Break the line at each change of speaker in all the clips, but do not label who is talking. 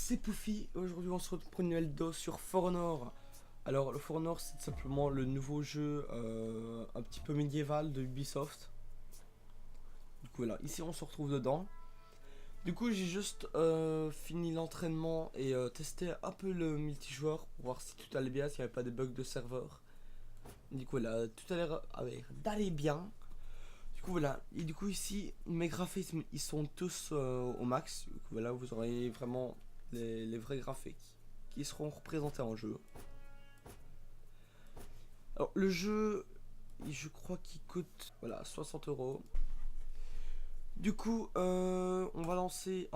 c'est Poufy, aujourd'hui on se retrouve pour une nouvelle vidéo sur For Honor. Alors le For Honor c'est tout simplement le nouveau jeu un petit peu médiéval de Ubisoft. Du coup voilà, ici on se retrouve dedans. Du coup j'ai juste fini l'entraînement et testé un peu le multijoueur pour voir si tout allait bien, s'il n'y avait pas de bugs de serveur. Du coup là, tout a l'air d'aller bien. Du coup voilà, et du coup ici mes graphismes ils sont tous au max. Du coup voilà, vous aurez vraiment les vrais graphiques qui seront représentés en jeu. Alors le jeu, je crois qu'il coûte voilà 60 euros. Du coup on va lancer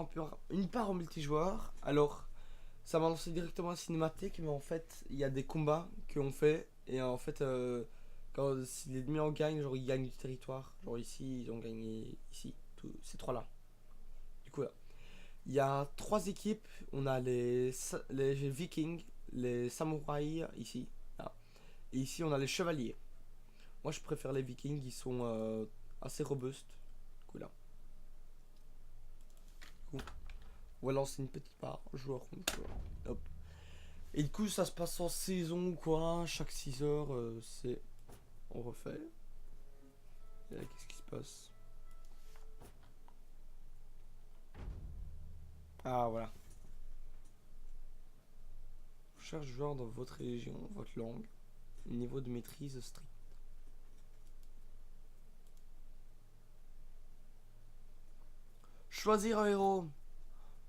une part en multijoueur. Alors ça m'a lancé directement à cinématique, mais en fait il y a des combats qu'on fait et en fait quand si l'ennemi en gagne, genre ils gagnent du territoire. Genre ici ils ont gagné ici, ces trois là. Du coup là, il y a trois équipes. On a les vikings, les samouraïs ici, là. Et ici on a les chevaliers. Moi je préfère les vikings, ils sont assez robustes. Du coup là, du coup, on va lancer une petite part, joueur contre joueur. Hop. Et du coup ça se passe en saison ou quoi, chaque 6 heures c'est... On refait. Et là qu'est-ce qui se passe? Ah voilà. Cherche joueur dans votre région, votre langue. Niveau de maîtrise strict. Choisir un héros.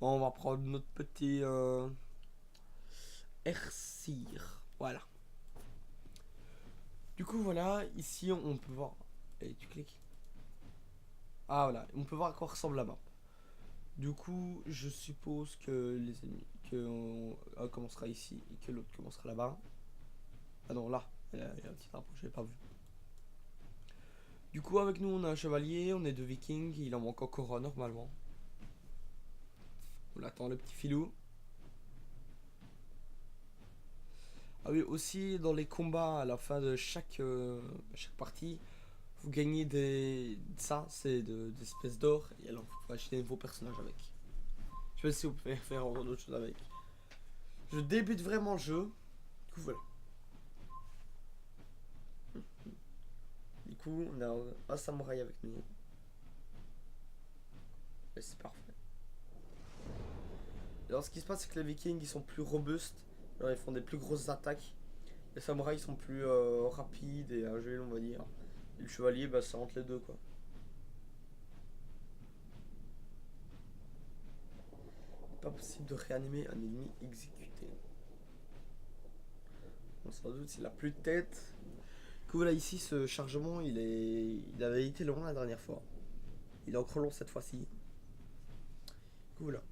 Bon, on va prendre notre petit Ersir. Voilà. Du coup, voilà. Ici, on peut voir. Et tu cliques. Ah, voilà. On peut voir à quoi ressemble la map. Du coup, je suppose que les ennemis. Que un commencera ici et que l'autre commencera là-bas. Ah non, là. Il y a un petit drapeau, je l'ai pas vu. Du coup, avec nous, on a un chevalier, on est deux vikings. Il en manque encore un normalement. On attend le petit filou. Ah oui, aussi dans les combats à la fin de chaque partie, vous gagnez ça, c'est des espèces d'or. Et alors, vous pouvez acheter vos personnages avec. Je sais pas si vous pouvez faire encore d'autres choses avec. Je débute vraiment le jeu. Du coup, voilà. Du coup, on a un samouraï avec nous. Et c'est parfait. Alors, ce qui se passe, c'est que les vikings, ils sont plus robustes. Alors, ils font des plus grosses attaques. Les samouraïs sont plus rapides et agiles, on va dire. Et le chevalier, bah, c'est entre les deux, quoi. Pas possible de réanimer un ennemi exécuté. Bon, sans doute, c'est la plus de tête. Du coup, voilà, ici, ce chargement, il avait été long la dernière fois. Il est encore long cette fois-ci. Du coup, voilà.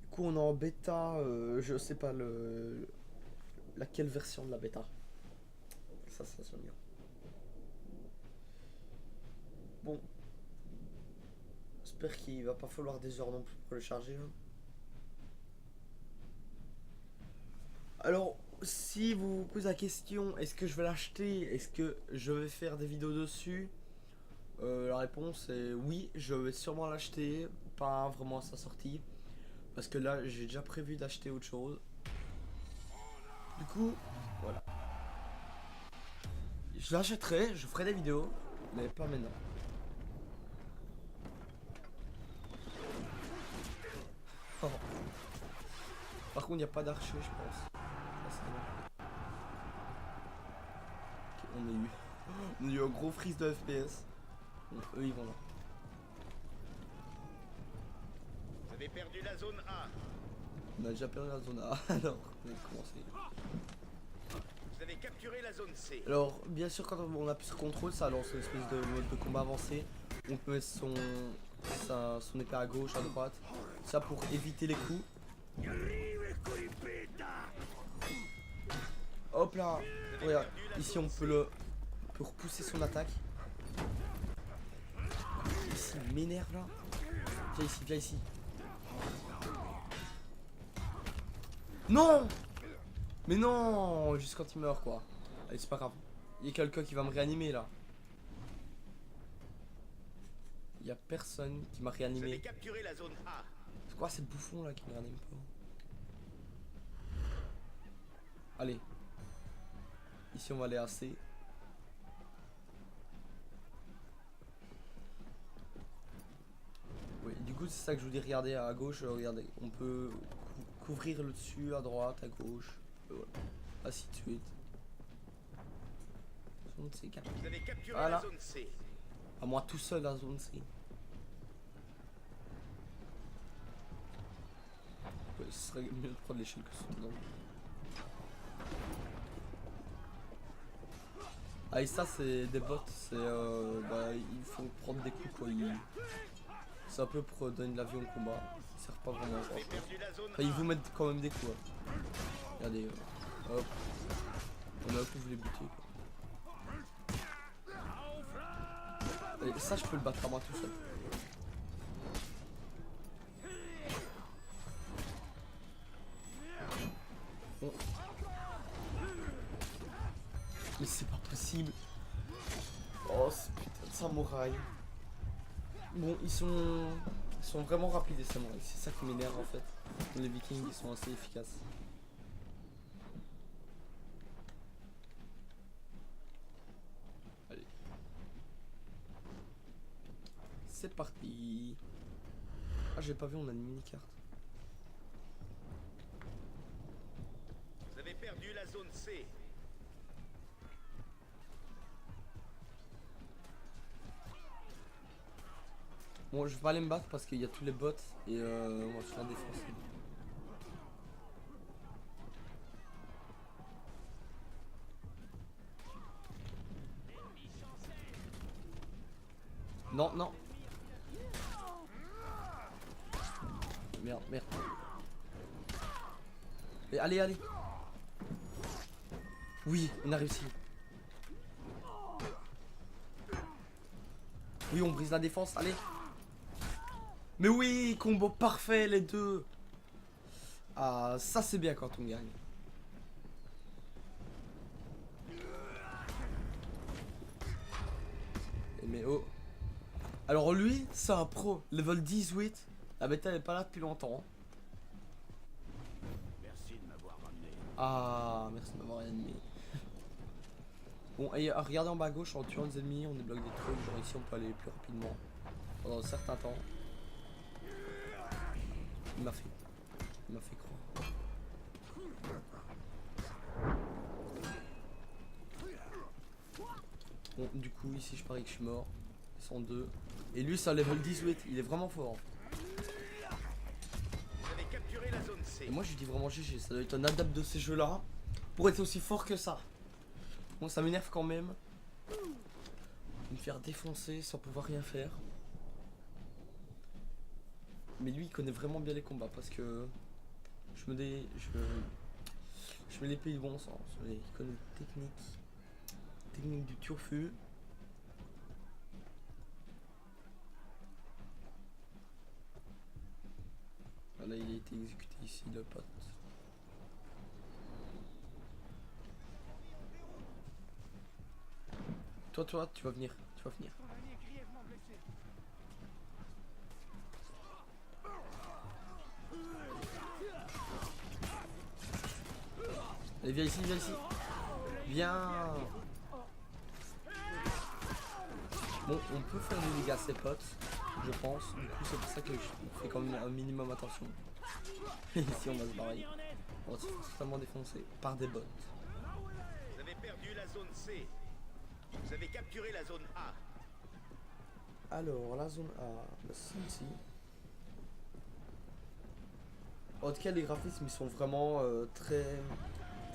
Du coup, on est en bêta, je sais pas laquelle version de la bêta. Ça sonne bien. Bon. J'espère qu'il va pas falloir des heures non plus pour le charger. Hein. Alors, si vous vous posez la question, est-ce que je vais l'acheter? Est-ce que je vais faire des vidéos dessus? La réponse est oui, je vais sûrement l'acheter, pas vraiment à sa sortie, parce que là j'ai déjà prévu d'acheter autre chose. Du coup, voilà. Je l'achèterai, je ferai des vidéos, mais pas maintenant. Oh. Par contre, il n'y a pas d'archer, je pense. Ça, okay, on a eu un gros freeze de FPS. Donc, eux, ils vont là.
Vous avez perdu la zone A.
On a déjà perdu la zone A, alors on va commencer.
Vous avez capturé la zone C.
Alors, bien sûr, quand on appuie sur contrôle, ça lance une espèce de mode de combat avancé. On peut mettre son épée à gauche, à droite. Ça pour éviter les coups. Hop là. Regarde, ici on peut repousser son attaque. Ici, il m'énerve là. Viens ici, viens ici. Non! Mais non! Juste quand il meurt quoi. Allez, c'est pas grave. Il y a quelqu'un qui va me réanimer là. Il y a personne qui m'a
Vous avez
réanimé.
capturé la zone A.
C'est quoi ces bouffons là qui me réaniment pas? Allez. Ici on va aller assez. Oui, du coup c'est ça que je vous dis, regardez à gauche, regardez, on peut couvrir le dessus, à droite, à gauche, voilà. Ainsi de suite. Zone C cap.
Vous avez capturé
Voilà.
la zone C.
À moi tout seul la zone C. Ouais, ce serait mieux de prendre l'échelle que sauter dans le... Ah et ça c'est des bots, c'est bah, il faut prendre des coups quoi. C'est un peu pour donner de la vie au combat. Ils servent pas vraiment.
Vous avez perdu la zone
Enfin, ils
A.
vous mettent quand même des coups. Hein. Regardez, hop. On a un coup vous les buter quoi. Et ça je peux le battre à moi tout seul. Bon. Mais c'est pas possible. Oh ce putain de samouraï. Bon ils sont vraiment rapides les samouraïs. C'est ça qui m'énerve en fait. Les vikings ils sont assez efficaces. Allez. C'est parti. Ah j'ai pas vu, on a une mini carte.
Vous avez perdu la zone C.
Bon, je vais pas aller me battre parce qu'il y a tous les bots et moi je suis en défense. Non, non. Merde, merde. Et allez, allez. Oui, on a réussi. Oui, on brise la défense, allez. Mais oui, combo parfait les deux. Ah, ça c'est bien quand on gagne. Mais oh. Alors lui, c'est un pro. Level 18. La bêta elle est pas là depuis longtemps.
Merci de m'avoir ramené.
Ah, merci de m'avoir ennemi. Bon, et regardez en bas à gauche, en tuant les ennemis, on débloque des trucs. Genre ici, on peut aller plus rapidement pendant un certain temps. Il m'a fait croire. Bon, du coup, ici, je parie que je suis mort. Ils sont deux. Et lui, c'est un level 18. Il est vraiment fort.
Vous avez capturé la zone C.
Et moi, je dis vraiment GG. Ça doit être un adepte de ces jeux-là pour être aussi fort que ça. Bon, ça m'énerve quand même. Me faire défoncer sans pouvoir rien faire. Mais lui il connaît vraiment bien les combats parce que je mets l'épée du bon sens. Il connaît les techniques du turfu. Voilà, il a été exécuté ici le pote. Toi tu vas venir. Allez, viens ici. Viens. Bon, on peut faire des dégâts à ses potes, je pense. Du coup, c'est pour ça que je fais quand même un minimum attention. Ici, on va se barrer. On va se faire totalement défoncer par des bots.
Vous avez perdu la zone C. Vous avez capturé la zone A.
Alors, la zone A, c'est ici. En tout cas, les graphismes ils sont vraiment très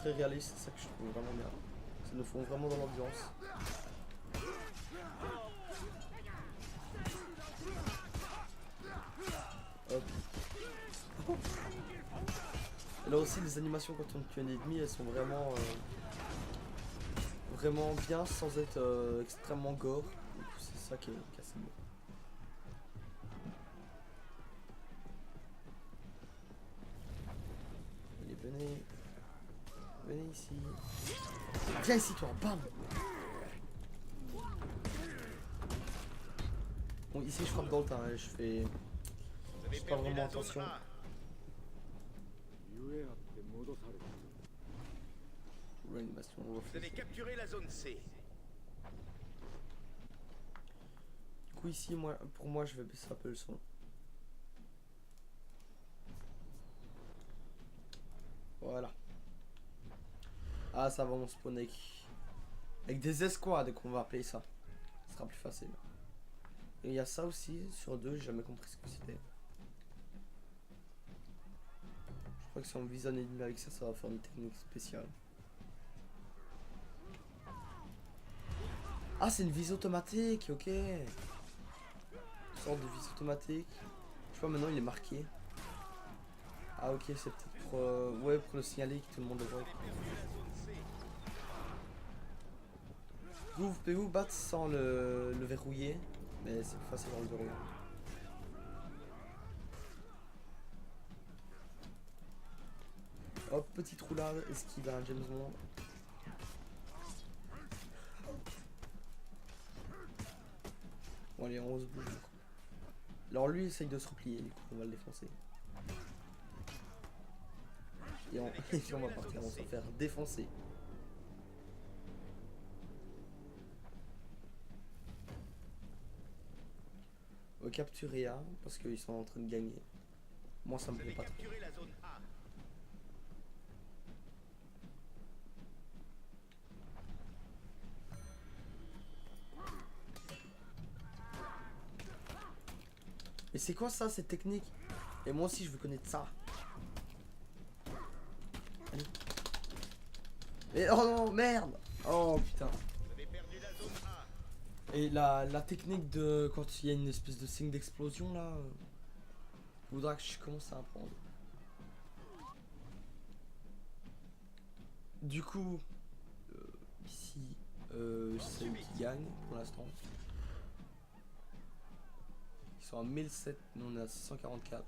réalistes, c'est ça que je trouve vraiment bien. Ça nous font vraiment dans l'ambiance. Hop. Et là aussi, les animations quand on tue un ennemi, elles sont vraiment bien sans être extrêmement gore. Du coup, c'est ça qui est assez beau. Allez, venez ici. Viens ici toi, bam. Bon ici je frappe dans le tas, hein, je fais
avez
j'ai pas
perdu
vraiment
la zone
attention.
A.
Réanimation,
Vous avez capturé la zone C.
Du coup ici, pour moi, je vais baisser un peu le son. Voilà. Ah, ça va, on spawn avec des escouades qu'on va appeler ça. Ce sera plus facile. Et il y a ça aussi, sur deux, j'ai jamais compris ce que c'était. Je crois que si on vise un ennemi avec ça, ça va faire une technique spéciale. Ah, c'est une visée automatique, ok. Une sorte de visée automatique. Je vois maintenant il est marqué. Ah ok, c'est peut-être pour, ouais, pour le signaler que tout le monde le voit. Vous pouvez vous battre sans le verrouiller, mais c'est plus facile dans le verrouiller. Hop, petite roulade, esquive à un James Bond. Bon allez, on se bouge. Alors lui essaye de se replier, du coup on va le défoncer. Et on, et puis on va partir, on va se faire défoncer. Capturer A, parce qu'ils sont en train de gagner. Moi ça me plaît pas trop. Mais c'est quoi ça, cette technique? Et moi aussi je veux connaître ça. Allez. Mais oh non, merde. Oh putain. Et la technique de quand il y a une espèce de signe d'explosion là, faudra que je commence à apprendre. Du coup, ici, c'est eux qui gagnent pour l'instant. Ils sont à 1007, nous on est à 644.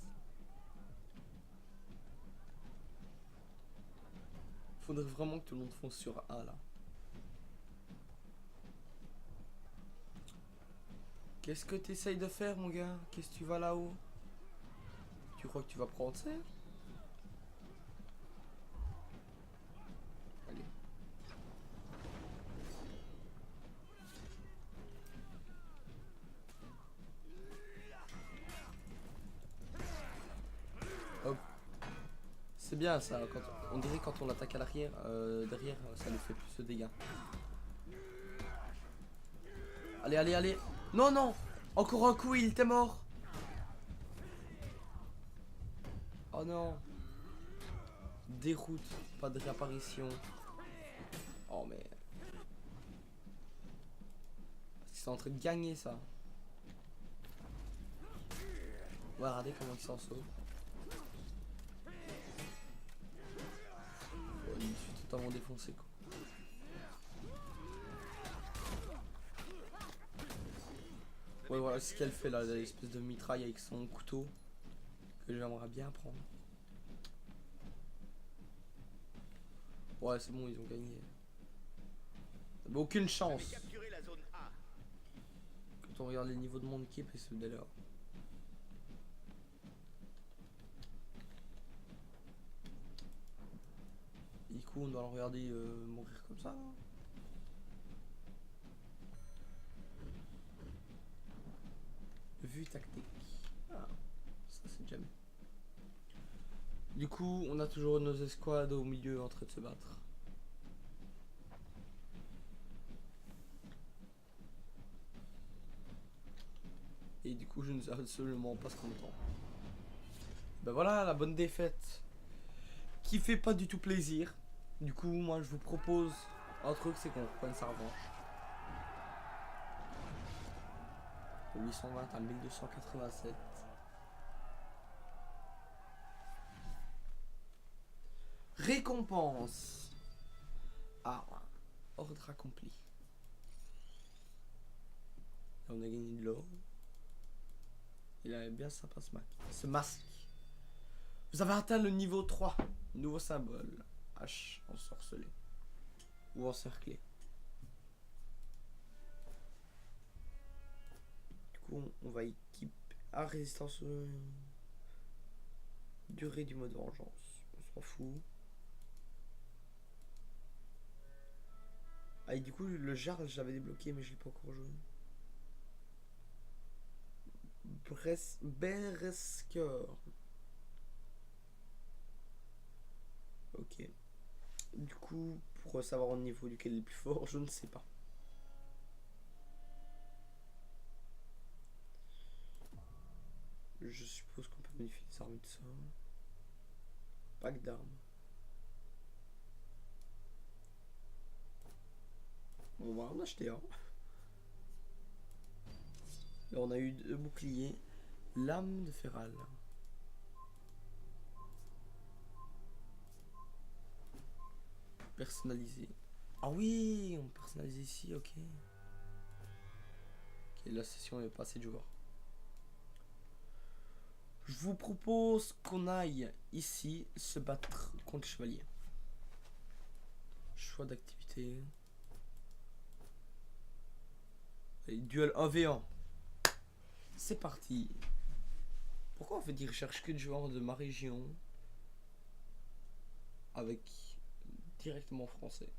Faudrait vraiment que tout le monde fonce sur A là. Qu'est-ce que tu essayes de faire mon gars? Qu'est-ce que tu vas là-haut? Tu crois que tu vas prendre ça? Allez. Hop. C'est bien ça, quand on dirait quand on attaque à l'arrière, derrière, ça nous fait plus de dégâts. Allez, allez, allez. Non, non. Encore un coup, il était mort. Oh non. Déroute, pas de réapparition. Oh mais... C'est en train de gagner ça. Ouais, regardez comment il s'en sauve. Oh, il me suis totalement défoncé quoi. Ouais voilà ce qu'elle fait là, l'espèce de mitraille avec son couteau. Que j'aimerais bien prendre. Ouais c'est bon, ils ont gagné. Mais aucune chance. Quand on regarde les niveaux de mon équipe et ceux de là. Du coup on doit le regarder mourir comme ça. Vue tactique. Ah, ça c'est jamais. Du coup on a toujours nos escouades au milieu en train de se battre. Et du coup je ne sais absolument pas ce qu'on entend. Ben voilà la bonne défaite. Qui fait pas du tout plaisir. Du coup moi je vous propose un truc, c'est qu'on reprenne sa revanche. 820 à 1287. Récompense. Ah, ordre accompli. On a gagné de l'or. Il avait bien sympa ce masque. Vous avez atteint le niveau 3. Nouveau symbole. H ensorcelé. Ou encerclé. Du coup, on va équiper. Ah, résistance. Durée du mode vengeance. On s'en fout. Ah, et du coup, le Jarl, j'avais débloqué, mais je l'ai pas encore joué. Beresker. Ok. Du coup, pour savoir au niveau duquel il est le plus fort, je ne sais pas. Je suppose qu'on peut modifier les armes de ça. Pack d'armes. On va en acheter un. Là, on a eu 2 boucliers. Lame de Féral. Personnalisé. Ah oui, on personnalise ici, ok. Ok, la session est pas assez de joueurs. Je vous propose qu'on aille ici se battre contre le chevalier. Choix d'activité. Duel 1v1. C'est parti. Pourquoi on fait dire recherche que de joueurs de ma région avec directement français?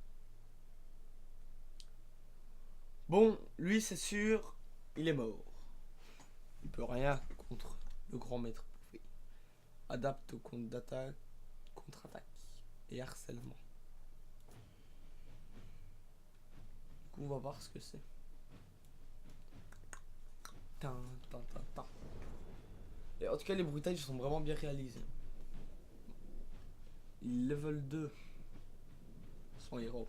Bon, lui c'est sûr, il est mort. Il peut rien contre le grand maître bouffé. Adapte au compte d'attaque, contre-attaque et harcèlement. Du coup, on va voir ce que c'est. Et en tout cas, les bruitages sont vraiment bien réalisés. Level 2. Son héros.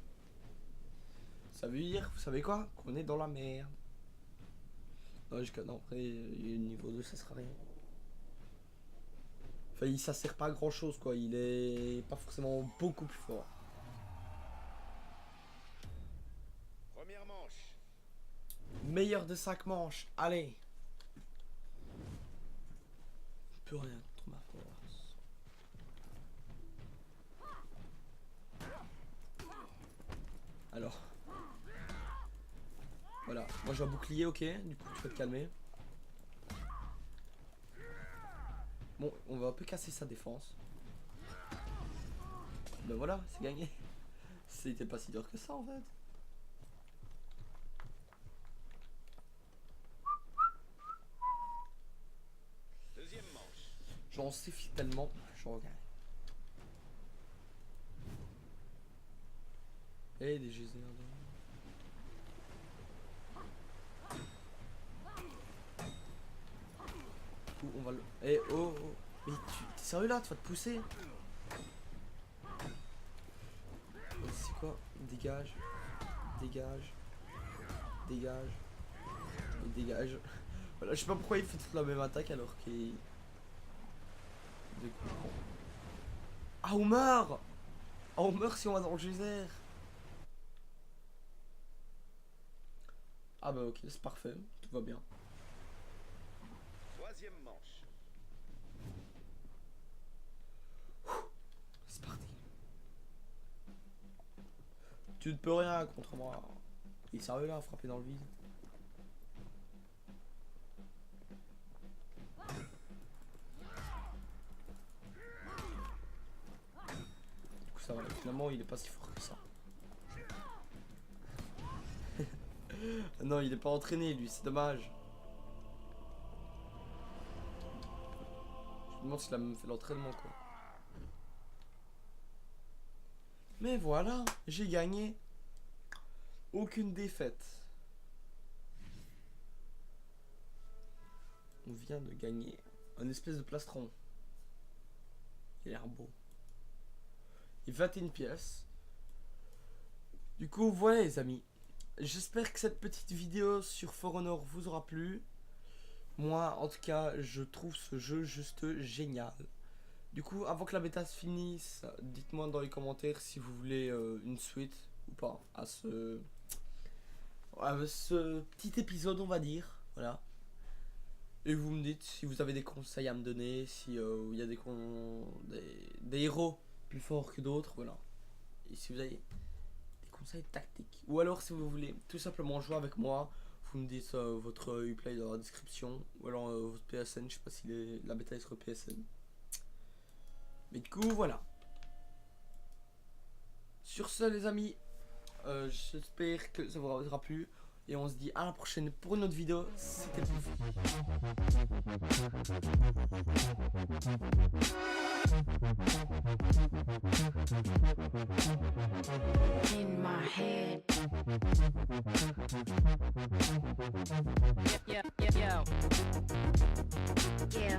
Ça veut dire, vous savez quoi? Qu'on est dans la merde. Non, non, après, niveau 2, ça sera rien. Enfin, ça sert pas à grand chose, quoi. Il est pas forcément beaucoup plus fort.
Première manche.
Meilleur de 5 manches, allez. Plus rien contre ma force. Alors. Voilà, moi j'ai un bouclier, ok. Du coup, tu peux te calmer. Bon, on va un peu casser sa défense. Ben voilà, c'est gagné. C'était pas si dur que ça en fait.
Deuxième manche.
J'en suffis tellement, j'en gagne. Et des geysers. Du coup, on va le. Eh oh, oh. Mais t'es sérieux là? Tu vas te pousser? C'est quoi? Dégage. Dégage. Dégage. Et dégage. Voilà, je sais pas pourquoi il fait toute la même attaque alors qu'il. Ah, on meurt! Ah, on meurt si on va dans le geyser! Ah bah ok, c'est parfait, tout va bien.
Troisième manche.
C'est parti. Tu ne peux rien contre moi. Il est sérieux là à frapper dans le vide? Du coup ça va, finalement il est pas si fort que ça. Non, il est pas entraîné lui, c'est dommage. Je me demande s'il a même fait l'entraînement quoi. Mais voilà, j'ai gagné. Aucune défaite. On vient de gagner un espèce de plastron. Il a l'air beau. Et 21 pièces. Du coup, voilà les amis. J'espère que cette petite vidéo sur For Honor vous aura plu. Moi, en tout cas, je trouve ce jeu juste génial. Du coup, avant que la bêta se finisse, dites-moi dans les commentaires si vous voulez une suite ou pas à ce petit épisode, on va dire. Voilà. Et vous me dites si vous avez des conseils à me donner, si il y a des héros plus forts que d'autres, voilà. Et si vous avez des conseils tactiques. Ou alors si vous voulez tout simplement jouer avec moi, vous me dites votre Uplay dans la description. Ou alors votre PSN, je sais pas si la bêta est sur PSN. Mais du coup, voilà. Sur ce, les amis, j'espère que ça vous aura plu. Et on se dit à la prochaine pour une autre vidéo. C'était le Pouf.
In my head. Yeah, yeah, yeah. Yeah.